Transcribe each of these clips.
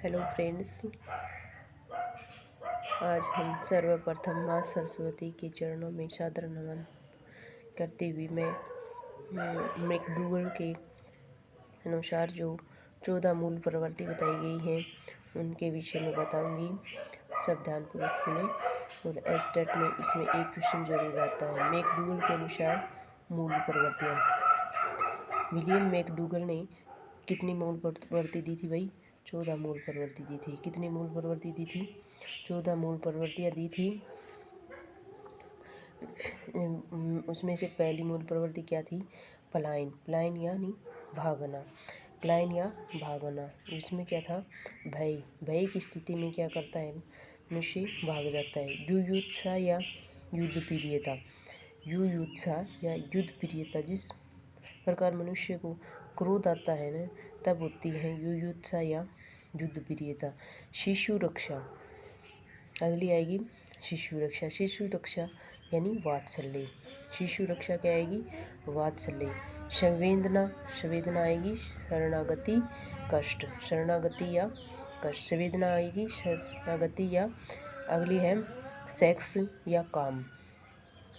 Hello friends, आज हम सर्वप्रथम माँ सरस्वती के चरणों में सादर नमन करते हुए मैं मैकडूगल के अनुसार जो 14 मूल प्रवृत्ति बताई गई हैं उनके विषय में बताऊंगी। सब ध्यानपूर्वक सुने। और एस्टेट में इसमें एक क्वेश्चन जरूर आता है। मैकडूगल के अनुसार मूल प्रवृत्तियाँ। विलियम मैकडूगल ने कितनी मूल प्रवृत्ति दी थी भाई? 14 मूल प्रवृत्ति दी थी। कितनी मूल प्रवृत्ति दी थी? 14 मूल प्रवृत्तियाँ दी थी। उसमें से पहली मूल प्रवृत्ति क्या थी? पलायन। पलायन यानी भागना। पलायन या भागना। उसमें क्या था? भय। भय की स्थिति में क्या करता है? मनुष्य भाग जाता है। युयुत्सा या युद्ध प्रियता। युयुत्सा या युद्ध प्रियता। जिस प्रकार मनुष्य को क्रोध आता है ना, तब होती है युयुत्सा या युद्ध प्रियता। शिशु रक्षा। अगली आएगी शिशु रक्षा। शिशु रक्षा यानी वात्सल्य। शिशु रक्षा क्या आएगी? वात्सल्य। संवेदना। संवेदना आएगी शरणागति, कष्ट। शरणागति या कष्ट। संवेदना आएगी शरणागति या। अगली है सेक्स या काम।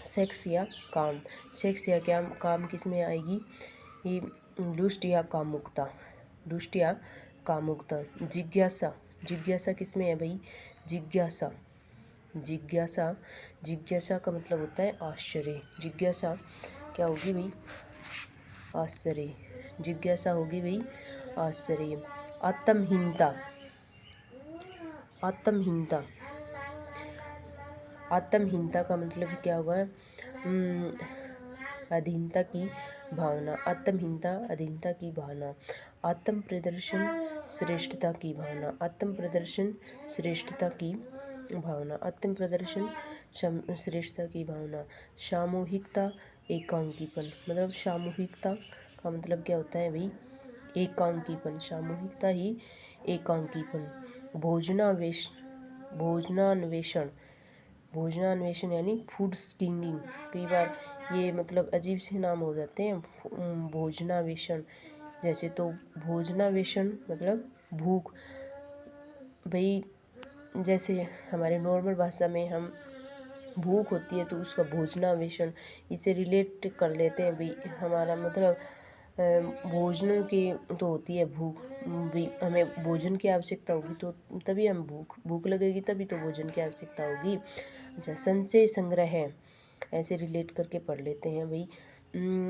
सेक्स या काम। सेक्स या क्या काम किस में आएगी? ये लुस्ट या कामुकता। लुस्ट या कामुकता। जिज्ञासा। जिज्ञासा किस में है भाई? जिज्ञासा। जिज्ञासा। जिज्ञासा का मतलब होता है आश्चर्य। जिज्ञासा क्या होगी भाई? आश्चर्य। जिज्ञासा होगी भाई आश्चर्य। आत्महीनता। आत्महीनता। आत्महीनता का मतलब क्या होगा? अधीनता की भावना। आत्महीनता अधीनता की भावना। आत्म प्रदर्शन श्रेष्ठता की भावना। आत्म प्रदर्शन श्रेष्ठता की भावना। आत्म प्रदर्शन श्रेष्ठता की भावना। सामूहिकता एकांकीपन। मतलब सामूहिकता का मतलब क्या होता है भाई? एकांकीपन। सामूहिकता ही एकांकीपन। भोजनान्वेषण। भोजनान्वेषण यानी फूड स्किंगिंग। कई बार ये मतलब अजीब से नाम हो जाते हैं। भोजनान्वेषण जैसे, तो भोजनान्वेषण मतलब भूख भाई। जैसे हमारे नॉर्मल भाषा में हम भूख होती है तो उसका भोजनान्वेषण इसे रिलेट कर लेते हैं भाई। हमारा मतलब भोजन की तो होती है भूख भी। हमें भोजन की आवश्यकता होगी तो तभी हम भूख लगेगी, तभी तो भोजन की आवश्यकता होगी। अच्छा, संचय संग्रह ऐसे रिलेट करके पढ़ लेते हैं भाई।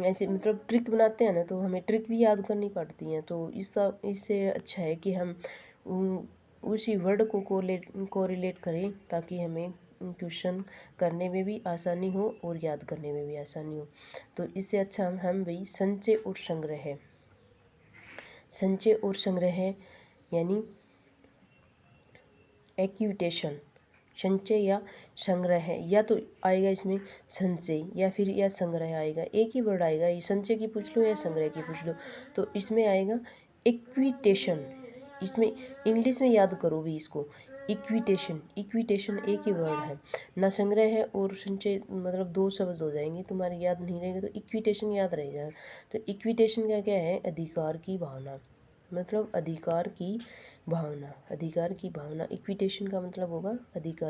ऐसे मतलब ट्रिक बनाते हैं ना, तो हमें ट्रिक भी याद करनी पड़ती हैं। तो इससे अच्छा है कि हम उसी वर्ड को कोरिलेट करें ताकि हमें क्वेश्चन करने में भी आसानी हो और याद करने में भी आसानी हो। तो इससे अच्छा हम भाई संचय और संग्रह है। संचय और संग्रह यानी एक्विटेशन। संचय या संग्रह है, या तो आएगा इसमें संचय या फिर या संग्रह आएगा। एक ही वर्ड आएगा। ये संचय की पूछ लो या संग्रह की पूछ लो, तो इसमें आएगा इक्विटेशन। इसमें इंग्लिश में याद करो भी इसको, इक्विटेशन। इक्विटेशन एक ही वर्ड है ना। संग्रह है और संचय मतलब दो शब्द हो जाएंगे, तुम्हारे याद नहीं रहेगा तो इक्विटेशन याद रह जाएगा। तो इक्विटेशन का क्या है? अधिकार की भावना। मतलब अधिकार की भावना। अधिकार की भावना। इक्विटेशन का मतलब होगा अधिकार।